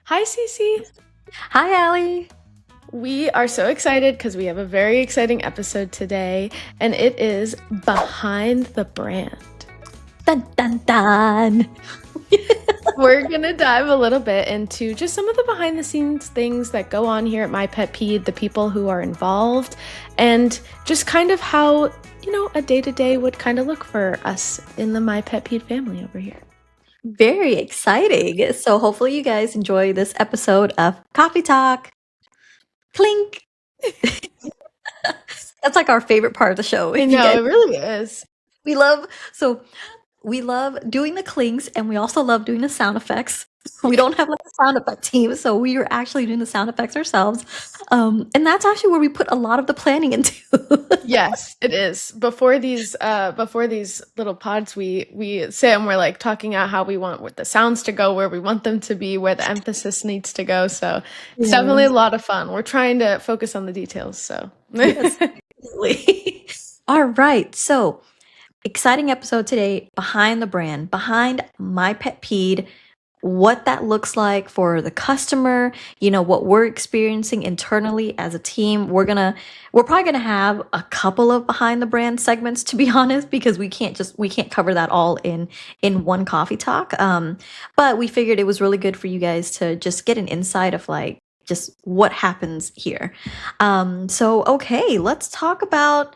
Hi, Cece. Hi, Allie. We are so excited because we have a very exciting episode today, and it is Behind the Brand. Dun dun dun. We're going to dive a little bit into just some of the behind the scenes things that go on here at My Pet Pede, the people who are involved, and just kind of how, a day to day would kind of look for us in the My Pet Pede family over here. Very exciting. So, hopefully, you guys enjoy this episode of Coffee Talk. Clink. That's like our favorite part of the show. I If you know, guys, it really is. we love, so we love doing the clings and we also love doing the sound effects. We don't have like a sound effect team, so we are actually doing the sound effects ourselves. And that's actually where we put a lot of the planning into. Yes, it is. Before these little pods, we sit and we're like talking out how we want what the sounds to go, where we want them to be, where the emphasis needs to go. So it's definitely a Yes. lot of fun. We're trying to focus on the details. So Yes. Definitely. All right. So, exciting episode today, behind the brand, behind My Pet Pede, what that looks like for the customer, what we're experiencing internally as a team. We're probably gonna have a couple of behind the brand segments, to be honest, because we can't cover that all in one coffee talk. But we figured it was really good for you guys to just get an insight of like just what happens here. So okay, let's talk about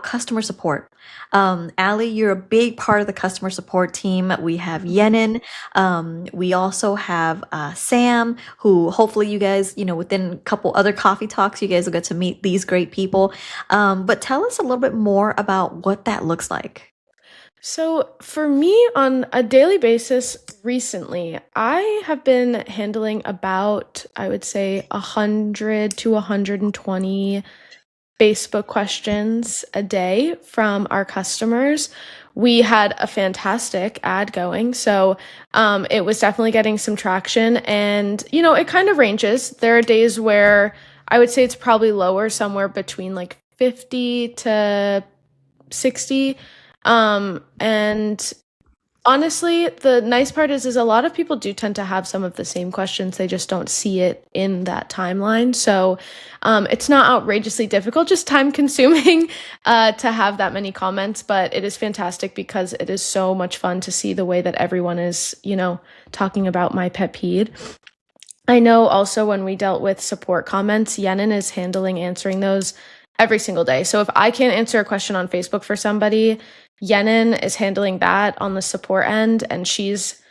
customer support. Allie, you're a big part of the customer support team. We have Yenin. We also have Sam, who hopefully you guys, within a couple other coffee talks, you guys will get to meet these great people. But tell us a little bit more about what that looks like. So for me on a daily basis recently, I have been handling about, I would say, 100 to 120 Facebook questions a day from our customers. We had a fantastic ad going, so it was definitely getting some traction. And, it kind of ranges. There are days where I would say it's probably lower, somewhere between like 50 to 60. And honestly, the nice part is a lot of people do tend to have some of the same questions. They just don't see it in that timeline. So it's not outrageously difficult, just time consuming to have that many comments. But it is fantastic because it is so much fun to see the way that everyone is, talking about My Pet Pede. I know also when we dealt with support comments, Yenin is handling answering those every single day. So if I can't answer a question on Facebook for somebody, Yenin is handling that on the support end, and she's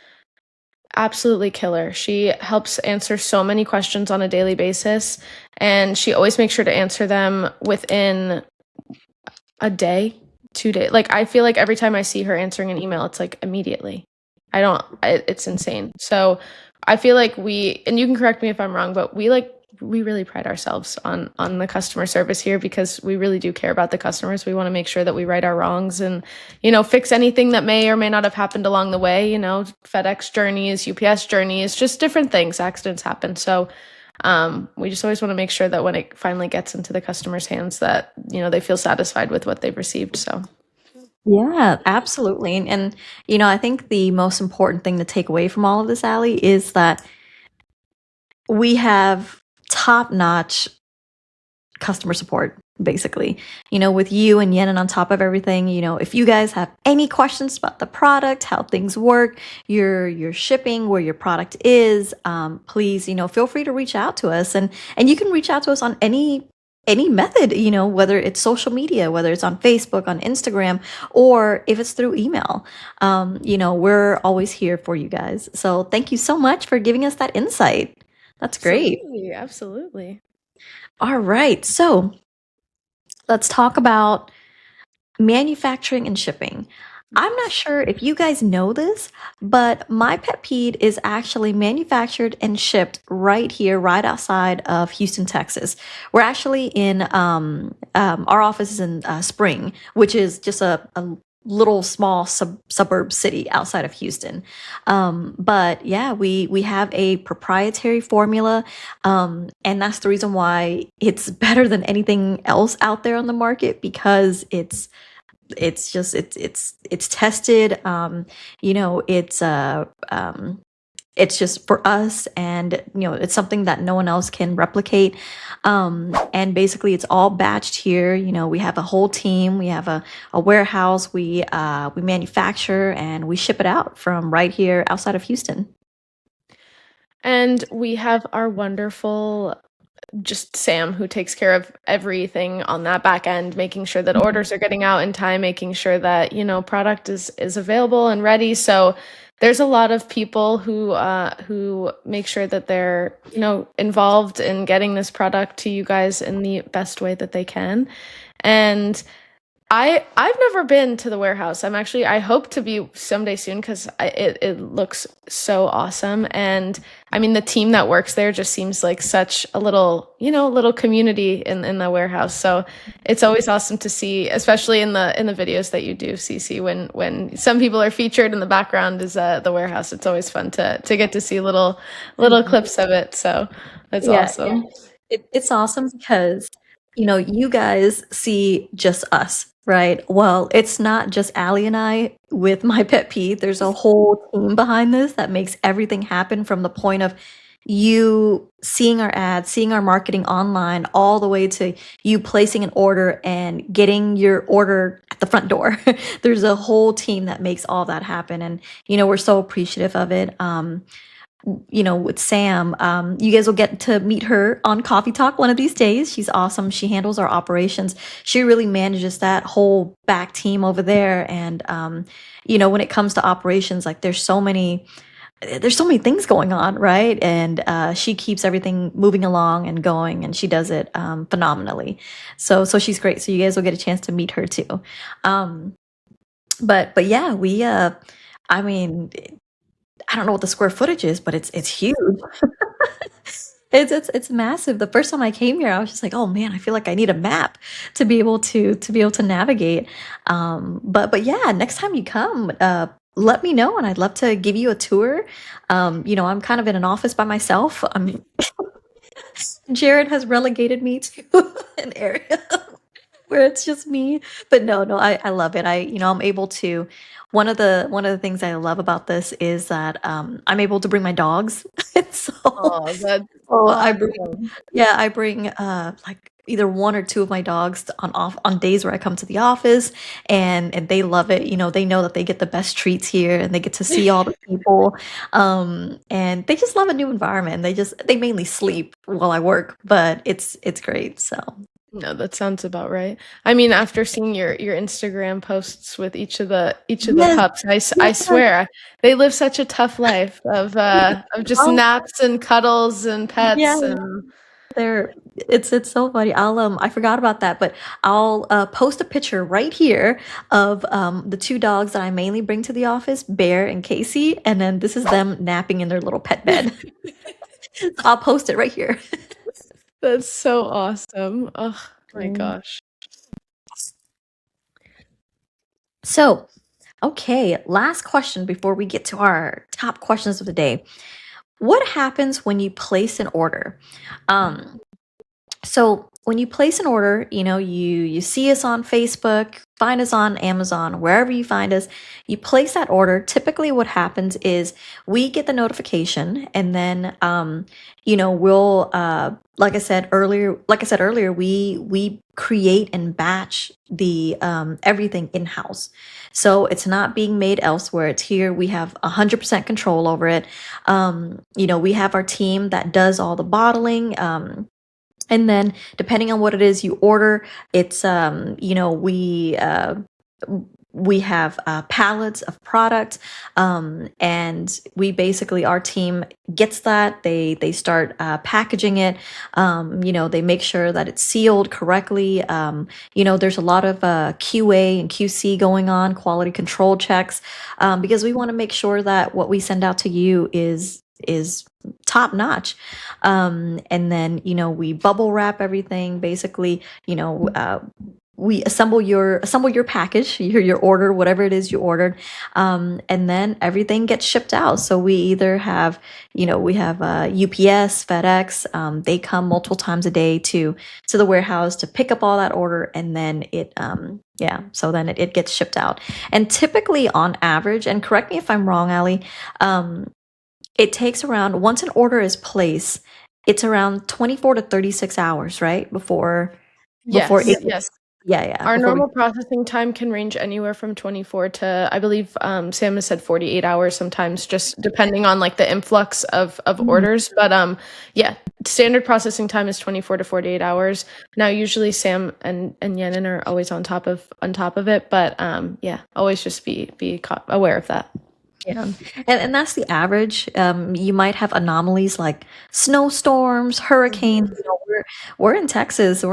absolutely killer. She helps answer so many questions on a daily basis, and she always makes sure to answer them within a day, 2 days. Like I feel like every time I see her answering an email, it's like immediately. It's insane. So I feel like and you can correct me if I'm wrong, but we really pride ourselves on the customer service here because we really do care about the customers. We want to make sure that we right our wrongs and, fix anything that may or may not have happened along the way, FedEx journeys, UPS journeys, just different things, accidents happen. So we just always want to make sure that when it finally gets into the customer's hands that, they feel satisfied with what they've received. So Yeah, absolutely. And I think the most important thing to take away from all of this, Allie, is that we have top-notch customer support, basically. With you and Yen and on top of everything, if you guys have any questions about the product, how things work, your shipping, where your product is, please, feel free to reach out to us. And you can reach out to us on any method, whether it's social media, whether it's on Facebook, on Instagram, or if it's through email. We're always here for you guys. So thank you so much for giving us that insight. That's great. absolutely, absolutely. All right. So let's talk about manufacturing and shipping. I'm not sure if you guys know this, but My Pet Pede is actually manufactured and shipped right here, right outside of Houston, Texas. We're actually in our office is in Spring, which is just a little small suburb city outside of Houston. But yeah, we have a proprietary formula, and that's the reason why it's better than anything else out there on the market because it's tested. It's it's just for us, and it's something that no one else can replicate. And basically it's all batched here. We have a whole team, we have a warehouse, we manufacture and we ship it out from right here outside of Houston. And we have our wonderful just Sam who takes care of everything on that back end, making sure that orders are getting out in time, making sure that, product is available and ready. So there's a lot of people who make sure that they're, involved in getting this product to you guys in the best way that they can. And I've never been to the warehouse. I hope to be someday soon because it looks so awesome. And I mean, the team that works there just seems like such a little community in the warehouse. So it's always awesome to see, especially in the videos that you do, Cece, when some people are featured in the background is the warehouse. It's always fun to get to see little clips of it. So that's Yeah, awesome. it's awesome because, you guys see just us, right? Well, it's not just Allie and I with my pet peeve. There's a whole team behind this that makes everything happen from the point of you seeing our ads, seeing our marketing online, all the way to you placing an order and getting your order at the front door. There's a whole team that makes all that happen. And, we're so appreciative of it. With Sam, you guys will get to meet her on Coffee Talk one of these days. She's awesome. She handles our operations. She really manages that whole back team over there. And, when it comes to operations, like there's so many things going on, right? And she keeps everything moving along and going, and she does it phenomenally. So she's great. So you guys will get a chance to meet her too. Um, but yeah, I mean, I don't know what the square footage is, but it's huge. It's massive. The first time I came here, I was just like, oh man, I feel like I need a map to be able to navigate. But yeah, next time you come, let me know, and I'd love to give you a tour. I'm kind of in an office by myself. Jared has relegated me to an area where it's just me. But no, I love it. I'm able to. One of the things I love about this is that I'm able to bring my dogs, and so Oh, that's so I bring, awesome. yeah, I bring like either one or two of my dogs on days where I come to the office, and they love it. They know that they get the best treats here and they get to see all the people. And they just love a new environment. They mainly sleep while I work, but it's great. So No, that sounds about right. I mean, after seeing your Instagram posts with each of the yes, pups, I yes, swear they live such a tough life of just oh, naps and cuddles and yeah. pets and There, it's so funny. I forgot about that, but I'll post a picture right here of the two dogs that I mainly bring to the office, Bear and Casey, and then this is them napping in their little pet bed. I'll post it right here. that's so awesome. Oh my Mm. gosh. So, okay, last question before we get to our top questions of the day. What happens when you place an order? Um, So when you place an order, you see us on Facebook, find us on Amazon, wherever you find us, you place that order. Typically, what happens is we get the notification, and then we'll like I said earlier, we create and batch the everything in house. So it's not being made elsewhere. It's here. We have 100% control over it. We have our team that does all the bottling. And then depending on what it is you order, it's we have pallets of product, and we basically our team gets that. They start packaging it. They make sure that it's sealed correctly. There's a lot of QA and QC going on, quality control checks, because we want to make sure that what we send out to you is top notch. And then we bubble wrap everything. Basically, we assemble your package, your order, whatever it is you ordered, and then everything gets shipped out. So we have UPS, FedEx. They come multiple times a day to the warehouse to pick up all that order, and then so then it gets shipped out. And typically, on average, and correct me if I'm wrong, Ali, um, it takes around, once an order is placed, it's around 24 to 36 hours, right? Before Yes, it yes. gets, yeah, yeah, Our before we, normal processing time can range anywhere from 24 to, I believe, Sam has said 48 hours sometimes, just depending on like the influx of Mhm. orders. But yeah, standard processing time is 24 to 48 hours. Now, usually Sam and Yenin are always on top of it, but yeah, always just be aware of that. Yeah, and that's the average. You might have anomalies like snowstorms, hurricanes. Mhm. We're in Texas,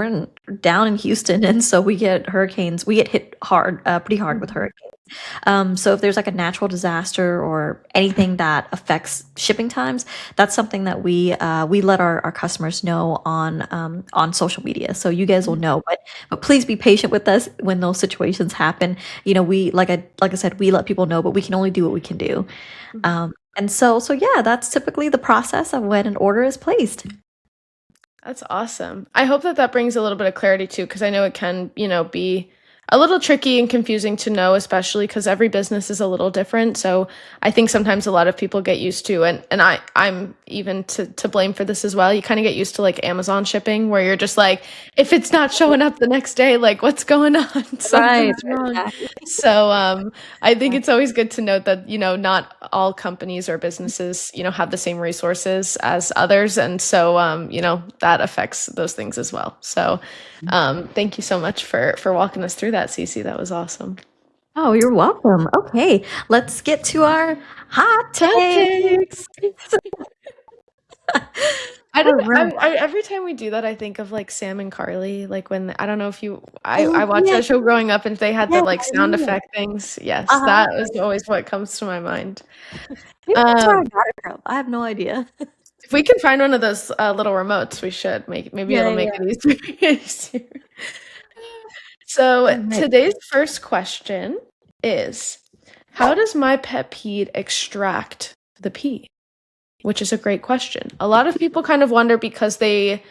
down in Houston, and so we get hurricanes. We get hit hard, pretty hard with Mhm. hurricanes. So if there's like a natural disaster or anything that affects shipping times, that's something that we let our customers know on social media. So you guys will know, but please be patient with us when those situations happen. We like I said, we let people know, but we can only do what we can do. Mhm. And so yeah, that's typically the process of when an order is placed. That's awesome. I hope that that brings a little bit of clarity too, because I know it can, be a little tricky and confusing to know, especially because every business is a little different. So I think sometimes a lot of people get used to, and I'm even to blame for this as well. You kind of get used to like Amazon shipping, where you're just like, if it's not showing up the next day, like what's going on? Right, Something's wrong. exactly. So I think it's always good to note that, not all companies or businesses, have the same resources as others. And so, that affects those things as well. So thank you so much for walking us through that, Cece. That was awesome. Oh, you're welcome. Okay, let's get to our hot Hot take. takes. I All don't right. every time we do that, I think of like Sam and Carly, like when I don't know if you Oh, I watched yeah, that show growing up and they had yeah, the like I sound know. effect things. Yes, Uh-huh. that was always what comes to my mind. Maybe that's where I Um, got it from. I have no idea. if we can find one of those little remotes, we should make maybe Yeah, it'll yeah, make yeah. it easier. So All right. today's first question is, how does my pet peed extract the pee? Which is a great question. A lot of people kind of wonder because they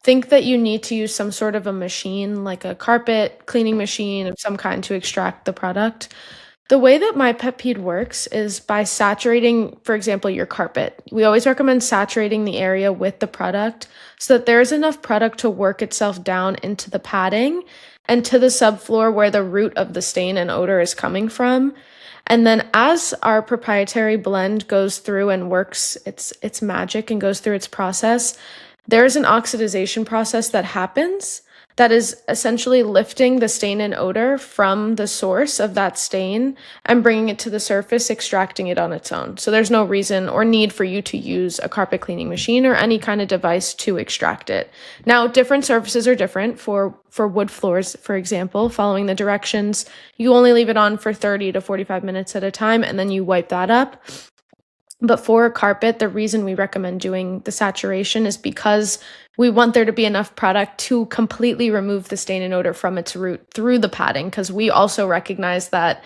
think that you need to use some sort of a machine, like a carpet cleaning machine of some kind to extract the product. The way that my pet peed works is by saturating, for example, your carpet. We always recommend saturating the area with the product so that there's enough product to work itself down into the padding and to the subfloor where the root of the stain and odor is coming from. And then as our proprietary blend goes through and works its magic and goes through its process, there's an oxidization process that happens that is essentially lifting the stain and odor from the source of that stain and bringing it to the surface, extracting it on its own. So there's no reason or need for you to use a carpet cleaning machine or any kind of device to extract it. Now, different surfaces are different. For wood floors, for example, following the directions, you only leave it on for 30 to 45 minutes at a time and then you wipe that up. But for a carpet, the reason we recommend doing the saturation is because we want there to be enough product to completely remove the stain and odor from its root through the padding. Because we also recognize that,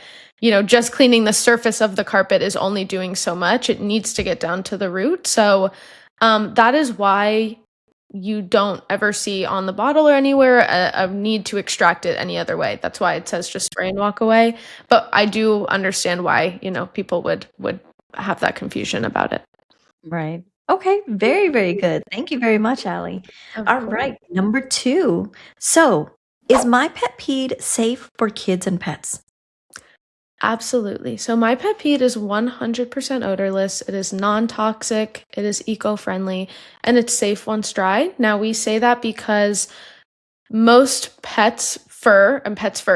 just cleaning the surface of the carpet is only doing so much. It needs to get down to the root. So that is why you don't ever see on the bottle or anywhere a need to extract it any other way. That's why it says just spray and walk away. But I do understand why, people would have that confusion about it. Right. Okay, very, very good. Thank you very much, Allie. Of All course. right, number two. So, is my pet peed safe for kids and pets? Absolutely. So my pet peed is 100% odorless. It is non-toxic, it is eco-friendly, and it's safe once dried. Now we say that because most pets fur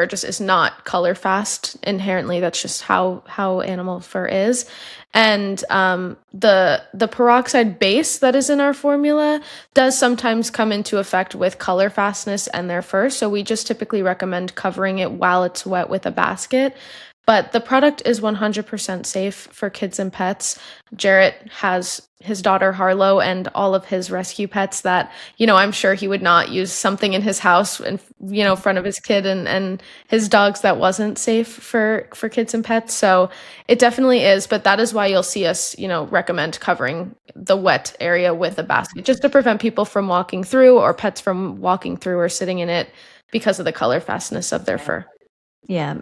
just is not color fast inherently. That's just how animal fur is. And the peroxide base that is in our formula does sometimes come into effect with color fastness and their fur. So we just typically recommend covering it while it's wet with a basket. But the product is 100% safe for kids and pets. Jarrett has his daughter Harlow and all of his rescue pets that, I'm sure he would not use something in his house in, front of his kid and his dogs that wasn't safe for kids and pets. So it definitely is, but that is why you'll see us, recommend covering the wet area with a basket just to prevent people from walking through or pets from walking through or sitting in it because of the color fastness of their fur. Yeah,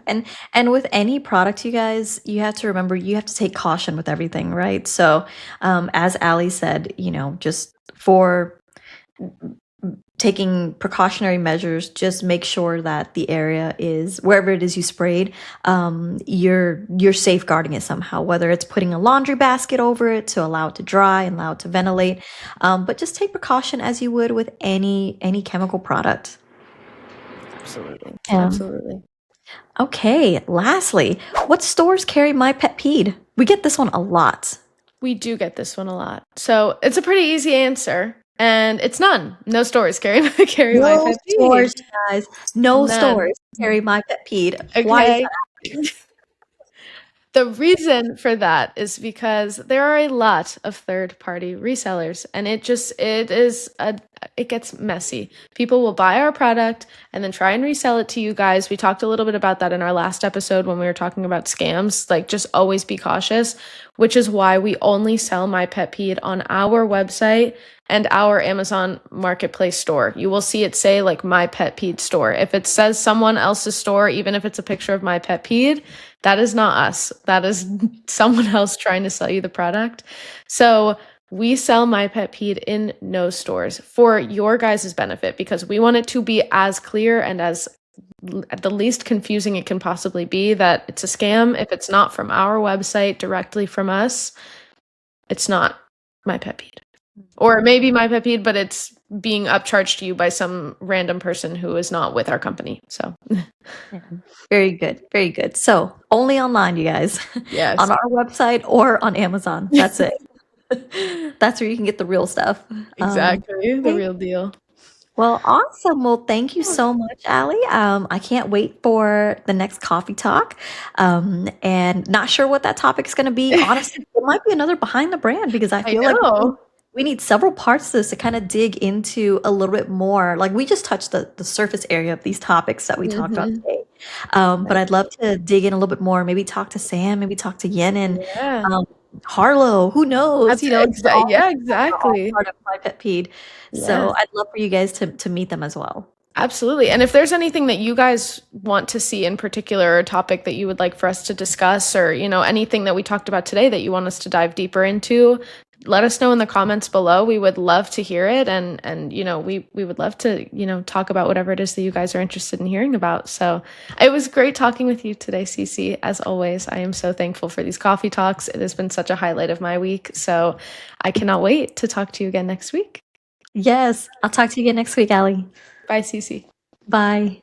and with any product, you guys, you have to remember you have to take caution with everything, right? So, as Ali said, just for taking precautionary measures, just make sure that the area is wherever it is you sprayed, you're safeguarding it somehow. Whether it's putting a laundry basket over it to allow it to dry and allow it to ventilate, but just take precaution as you would with any chemical product. Absolutely. Um, Absolutely. okay. Lastly, what stores carry My Pet Peed? We get this one a lot. We do get this one a lot. So it's a pretty easy answer. And it's none. No stores carry carry my No pet peed. stores, guys. No None. stores carry My Pet Peed. Why is Okay. that? The reason for that is because there are a lot of third-party resellers, and it gets messy. People will buy our product and then try and resell it to you guys. We talked a little bit about that in our last episode when we were talking about scams. Like, just always be cautious, which is why we only sell My Pet Peed on our website and our Amazon Marketplace store. You will see it say like My Pet Peed store. If it says someone else's store, even if it's a picture of My Pet Peed, that is not us. That is someone else trying to sell you the product. So we sell My Pet Peed in no stores for your guys' benefit because we want it to be as clear and as the least confusing it can possibly be that it's a scam. If it's not from our website directly from us, it's not My Pet Peed. Or maybe My Pet Peed, but it's being upcharged to you by some random person who is not with our company. So Yeah. Very good. Very good. So only online, you guys, yes. on our website or on Amazon. That's it. That's where you can get the real stuff. Exactly, the Okay. real deal. Well, awesome. Well, thank you so much, Ali. I can't wait for the next coffee talk. And not sure what that topic is going to be. Honestly, it might be another behind the brand because I I feel like know. we need several parts to this to kind of dig into a little bit more. Like we just touched the surface area of these topics that we talked about Mhm. today. But I'd love Absolutely. to dig in a little bit more. Maybe talk to Sam. Maybe talk to Yen and Yeah. um, Harlow. Who knows? Yeah, Are all exactly. part of my pet peeve. Yeah. So I'd love for you guys to meet them as well. Absolutely. And if there's anything that you guys want to see in particular, a topic that you would like for us to discuss, or, anything that we talked about today that you want us to dive deeper into, let us know in the comments below. We would love to hear it. And we would love to, talk about whatever it is that you guys are interested in hearing about. So it was great talking with you today, Cece. As always, I am so thankful for these coffee talks. It has been such a highlight of my week. So I cannot wait to talk to you again next week. Yes, I'll talk to you again next week, Ali. Bye, Cece. Bye.